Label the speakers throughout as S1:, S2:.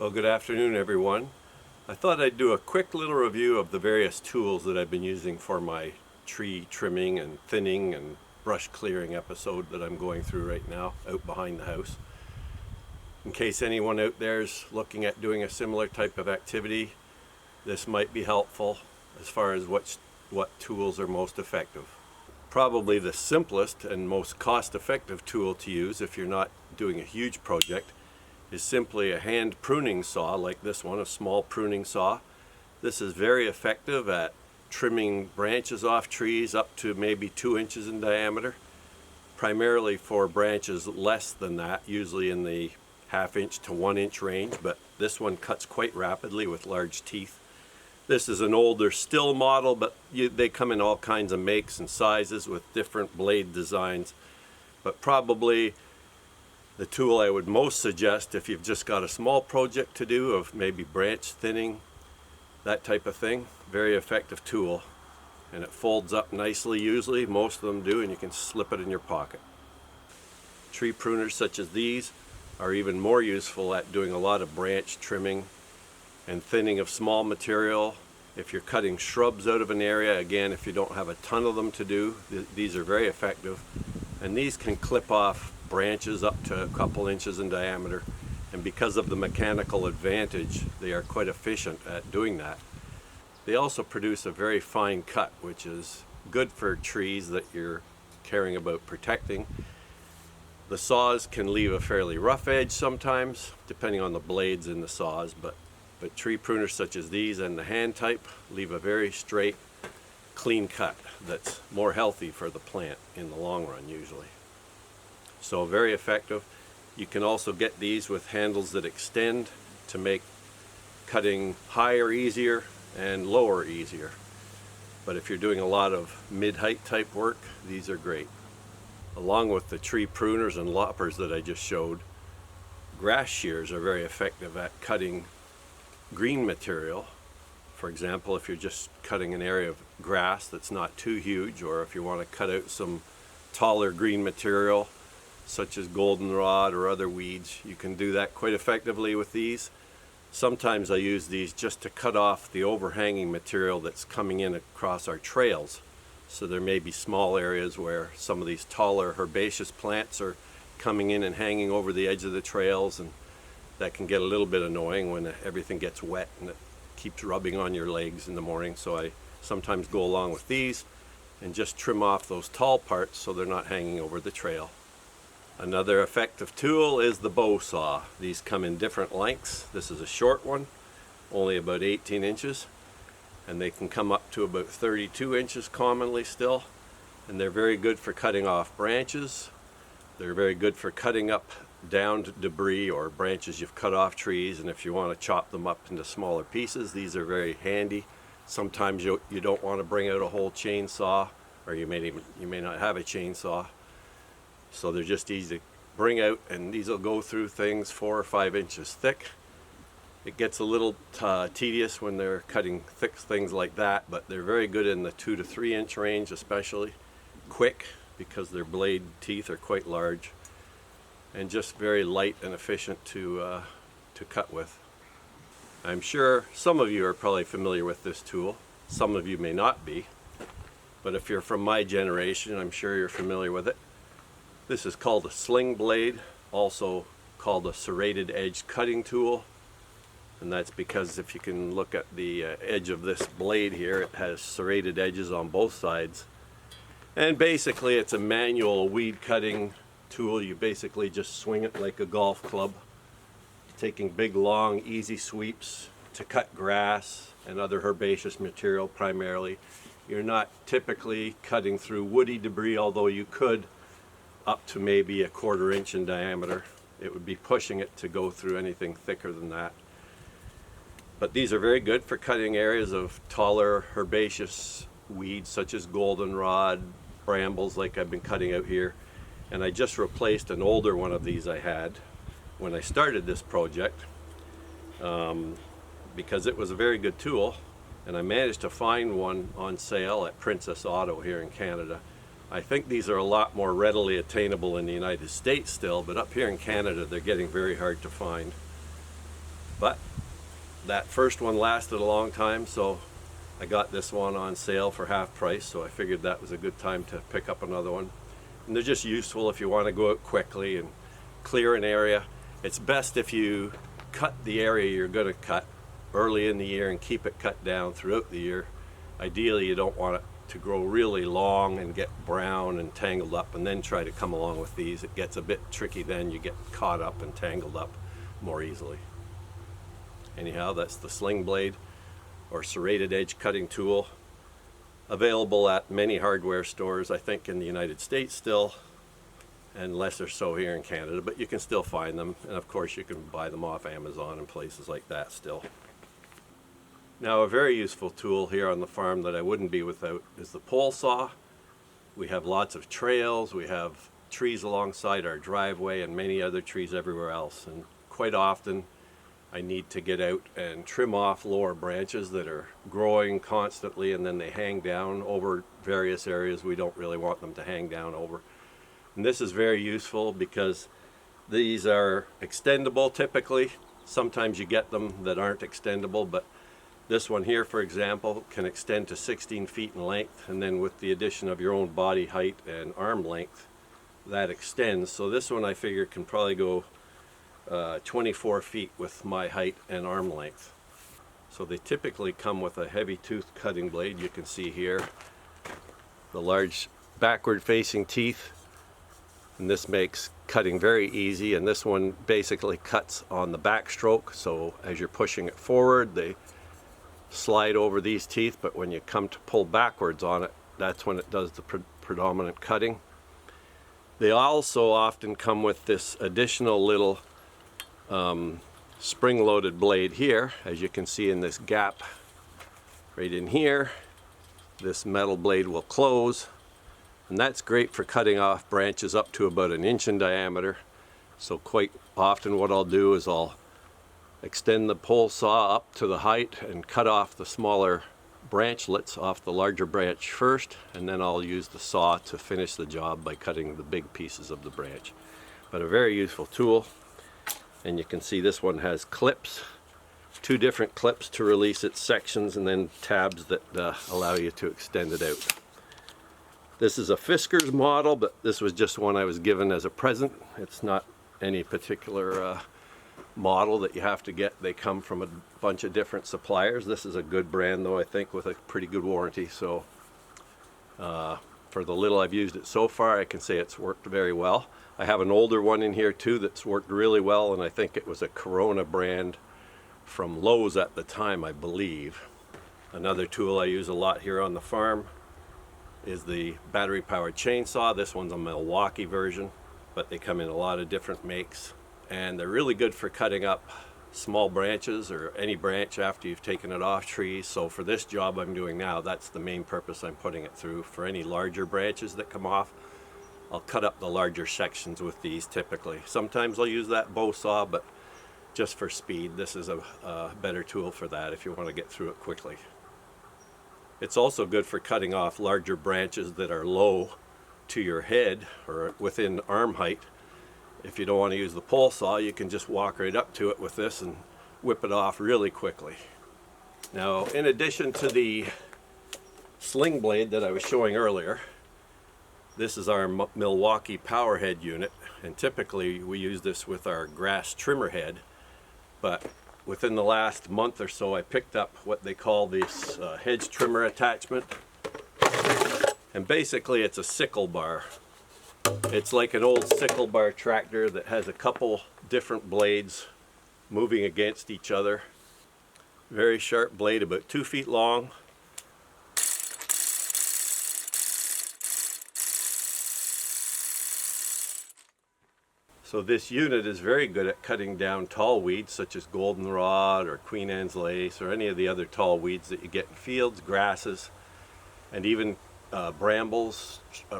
S1: Well, good afternoon, everyone. I thought I'd do a quick little review of the various tools that I've been using for my tree trimming and thinning and brush clearing episode that I'm going through right now out behind the house. In case anyone out there is looking at doing a similar type of activity, this might be helpful as far as what tools are most effective. Probably the simplest and most cost-effective tool to use if you're not doing a huge project is simply a hand pruning saw like this one, a small pruning saw. This is very effective at trimming branches off trees up to maybe 2 inches in diameter, primarily for branches less than that, usually in the 1/2 inch to 1 inch range, but this one cuts quite rapidly with large teeth. This is an older still model, but they come in all kinds of makes and sizes with different blade designs. But probably the tool I would most suggest if you've just got a small project to do of maybe branch thinning, that type of thing, very effective tool. And it folds up nicely usually, most of them do, and you can slip it in your pocket. Tree pruners such as these are even more useful at doing a lot of branch trimming and thinning of small material. If you're cutting shrubs out of an area, again, if you don't have a ton of them to do, these are very effective. And these can clip off branches up to a couple inches in diameter, and because of the mechanical advantage, they are quite efficient at doing that. They also produce a very fine cut, which is good for trees that you're caring about protecting. The saws can leave a fairly rough edge sometimes, depending on the blades in the saws, but tree pruners such as these and the hand type leave a very straight, clean cut that's more healthy for the plant in the long run usually. So very effective. You can also get these with handles that extend to make cutting higher easier and lower easier. But if you're doing a lot of mid-height type work, these are great. Along with the tree pruners and loppers that I just showed, grass shears are very effective at cutting green material. For example, if you're just cutting an area of grass that's not too huge, or if you want to cut out some taller green material such as goldenrod or other weeds, you can do that quite effectively with these. Sometimes I use these just to cut off the overhanging material that's coming in across our trails. So there may be small areas where some of these taller herbaceous plants are coming in and hanging over the edge of the trails, and that can get a little bit annoying when everything gets wet and it keeps rubbing on your legs in the morning. So I sometimes go along with these and just trim off those tall parts so they're not hanging over the trail. Another effective tool is the bow saw. These come in different lengths. This is a short one, only about 18 inches, and they can come up to about 32 inches commonly still. And they're very good for cutting off branches. They're very good for cutting up downed debris or branches you've cut off trees, and if you want to chop them up into smaller pieces, these are very handy. Sometimes you don't want to bring out a whole chainsaw, or you may not have a chainsaw. So they're just easy to bring out, and these will go through things 4 or 5 inches thick. It gets a little tedious when they're cutting thick things like that, but they're very good in the 2 to 3 inch range, especially quick because their blade teeth are quite large, and just very light and efficient to cut with. I'm sure some of you are probably familiar with this tool. Some of you may not be, but if you're from my generation, I'm sure you're familiar with it. This is called a sling blade, also called a serrated edge cutting tool. And that's because if you can look at the edge of this blade here, it has serrated edges on both sides. And basically it's a manual weed cutting tool. You basically just swing it like a golf club, taking big, long, easy sweeps to cut grass and other herbaceous material primarily. You're not typically cutting through woody debris, although you could up to maybe 1/4 inch in diameter. It would be pushing it to go through anything thicker than that. But these are very good for cutting areas of taller herbaceous weeds such as goldenrod, brambles like I've been cutting out here. And I just replaced an older one of these I had when I started this project because it was a very good tool, and I managed to find one on sale at Princess Auto here in Canada. I think these are a lot more readily attainable in the United States still, but up here in Canada they're getting very hard to find. But that first one lasted a long time, so I got this one on sale for half price, so I figured that was a good time to pick up another one. And they're just useful if you want to go out quickly and clear an area. It's best if you cut the area you're going to cut early in the year and keep it cut down throughout the year. Ideally, you don't want it to grow really long and get brown and tangled up and then try to come along with these. It gets a bit tricky then. You get caught up and tangled up more easily. Anyhow, that's the sling blade or serrated edge cutting tool, available at many hardware stores, I think in the United States still, and lesser so here in Canada, but you can still find them, and of course you can buy them off Amazon and places like that still. Now, a very useful tool here on the farm that I wouldn't be without is the pole saw. We have lots of trails, we have trees alongside our driveway and many other trees everywhere else, and quite often I need to get out and trim off lower branches that are growing constantly, and then they hang down over various areas we don't really want them to hang down over. And this is very useful because these are extendable typically. Sometimes you get them that aren't extendable, but this one here, for example, can extend to 16 feet in length, and then with the addition of your own body height and arm length, that extends. So this one I figure can probably go 24 feet with my height and arm length. So they typically come with a heavy tooth cutting blade. You can see here the large backward facing teeth, and this makes cutting very easy. And this one basically cuts on the backstroke, so as you're pushing it forward they slide over these teeth, but when you come to pull backwards on it, that's when it does the predominant cutting. They also often come with this additional little spring-loaded blade here, as you can see in this gap right in here. This metal blade will close, and that's great for cutting off branches up to about 1 inch in diameter. So quite often what I'll do is I'll extend the pole saw up to the height and cut off the smaller branchlets off the larger branch first, and then I'll use the saw to finish the job by cutting the big pieces of the branch. But a very useful tool. And you can see this one has clips, 2 different clips to release its sections, and then tabs that allow you to extend it out. This is a Fisker's model, but this was just one I was given as a present. It's not any particular model that you have to get. They come from a bunch of different suppliers. This is a good brand though, I think, with a pretty good warranty. So for the little I've used it so far, I can say it's worked very well. I have an older one in here too that's worked really well, and I think it was a Corona brand from Lowe's at the time, I believe. Another tool I use a lot here on the farm is the battery powered chainsaw. This one's a Milwaukee version, but they come in a lot of different makes, and they're really good for cutting up small branches or any branch after you've taken it off trees. So for this job I'm doing now, that's the main purpose I'm putting it through. For any larger branches that come off, I'll cut up the larger sections with these typically. Sometimes I'll use that bow saw, but just for speed, this is a better tool for that if you want to get through it quickly. It's also good for cutting off larger branches that are low to your head or within arm height. If you don't want to use the pole saw, you can just walk right up to it with this and whip it off really quickly. Now, in addition to the sling blade that I was showing earlier, this is our Milwaukee power head unit, and typically we use this with our grass trimmer head, but within the last month or so I picked up what they call this Hedge trimmer attachment, and basically it's a sickle bar. It's like an old sickle bar tractor that has a couple different blades moving against each other. Very sharp blade, about 2 feet long. So this unit is very good at cutting down tall weeds such as goldenrod or Queen Anne's lace or any of the other tall weeds that you get in fields, grasses, and even brambles,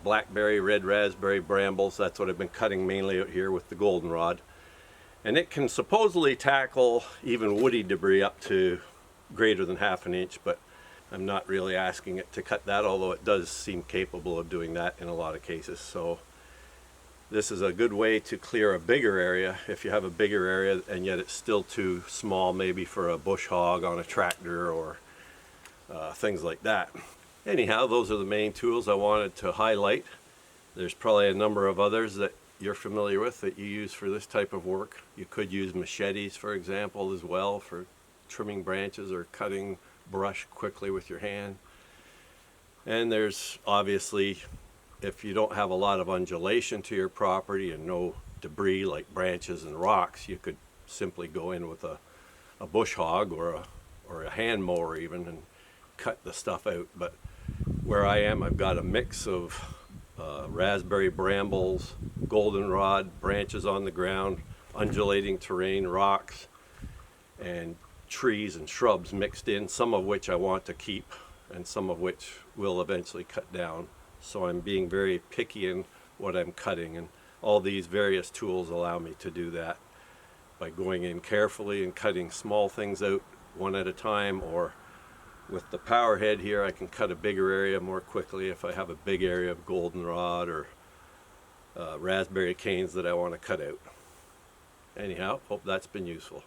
S1: blackberry, red raspberry brambles. That's what I've been cutting mainly out here with the goldenrod. And it can supposedly tackle even woody debris up to greater than ½ inch, but I'm not really asking it to cut that, although it does seem capable of doing that in a lot of cases. So this is a good way to clear a bigger area if you have a bigger area and yet it's still too small maybe for a bush hog on a tractor or things like that. Anyhow, those are the main tools I wanted to highlight. There's probably a number of others that you're familiar with that you use for this type of work. You could use machetes, for example, as well for trimming branches or cutting brush quickly with your hand. And there's obviously, if you don't have a lot of undulation to your property and no debris like branches and rocks, you could simply go in with a bush hog or a hand mower even and cut the stuff out. But where I am, I've got a mix of raspberry brambles, goldenrod, branches on the ground, undulating terrain, rocks, and trees and shrubs mixed in, some of which I want to keep and some of which will eventually cut down. So I'm being very picky in what I'm cutting, and all these various tools allow me to do that by going in carefully and cutting small things out one at a time, or with the power head here I can cut a bigger area more quickly if I have a big area of goldenrod or raspberry canes that I want to cut out. Anyhow, hope that's been useful.